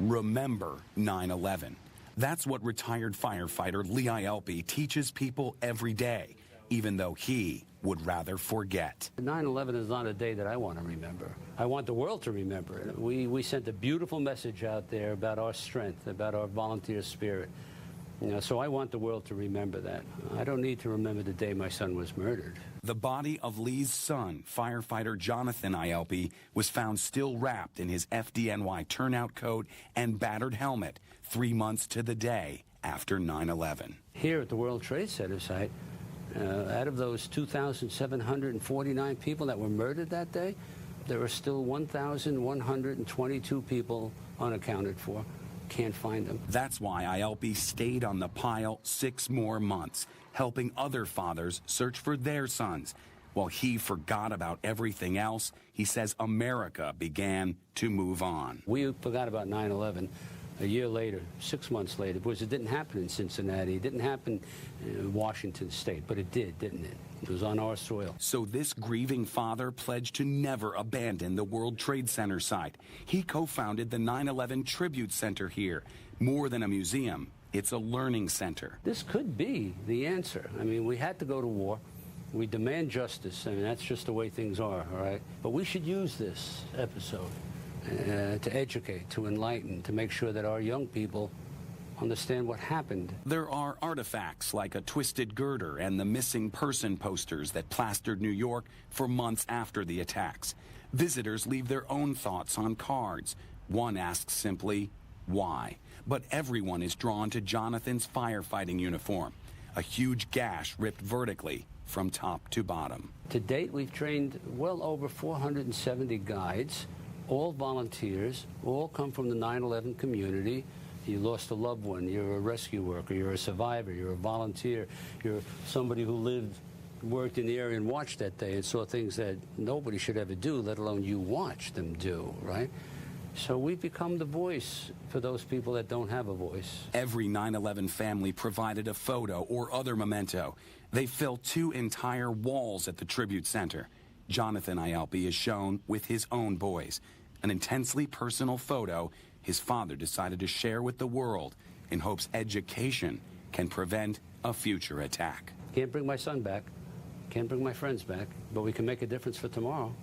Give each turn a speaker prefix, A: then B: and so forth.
A: Remember 9/11. That's what retired firefighter Lee Ielpi teaches people every day, even though he would rather forget.
B: 9/11 is not a day that I want to remember. I want the world to remember it. We sent a beautiful message out there about our strength, about our volunteer spirit. So I want the world to remember that. I don't need to remember the day my son was murdered.
A: The body of Lee's son, firefighter Jonathan Ielpi, was found still wrapped in his FDNY turnout coat and battered helmet 3 months to the day after 9/11.
B: Here at the World Trade Center site, out of those 2,749 people that were murdered that day, there are still 1,122 people unaccounted for. Can't find them.
A: That's why Ielpi stayed on the pile 6 more months, helping other fathers search for their sons. While he forgot about everything else, he says America began to move on.
B: We forgot about 9/11 a year later, 6 months later, because it didn't happen in Cincinnati. It didn't happen in Washington State, but it did, didn't it? It was on our soil.
A: So this grieving father pledged to never abandon the World Trade Center site. He co-founded the 9/11 Tribute Center here. More than a museum, it's a learning center.
B: This could be the answer. I mean, we had to go to war. We demand justice. I mean, that's just the way things are, all right? But we should use this episode to educate, to enlighten, to make sure that our young people understand what happened.
A: There are artifacts like a twisted girder and the missing person posters that plastered New York for months after the attacks. Visitors leave their own thoughts on cards. One asks simply, why? But everyone is drawn to Jonathan's firefighting uniform, a huge gash ripped vertically from top to bottom.
B: To date, we've trained well over 470 guides, all volunteers, all come from the 9/11 community. You lost a loved one, you're a rescue worker, you're a survivor, you're a volunteer, you're somebody who worked in the area and watched that day and saw things that nobody should ever do, let alone you watch them do, right? So we've become the voice for those people that don't have a voice.
A: Every 9/11 family provided a photo or other memento. They fill 2 entire walls at the Tribute Center. Jonathan Ielpi is shown with his own boys. An intensely personal photo his father decided to share with the world in hopes education can prevent a future attack.
B: Can't bring my son back, can't bring my friends back, but we can make a difference for tomorrow.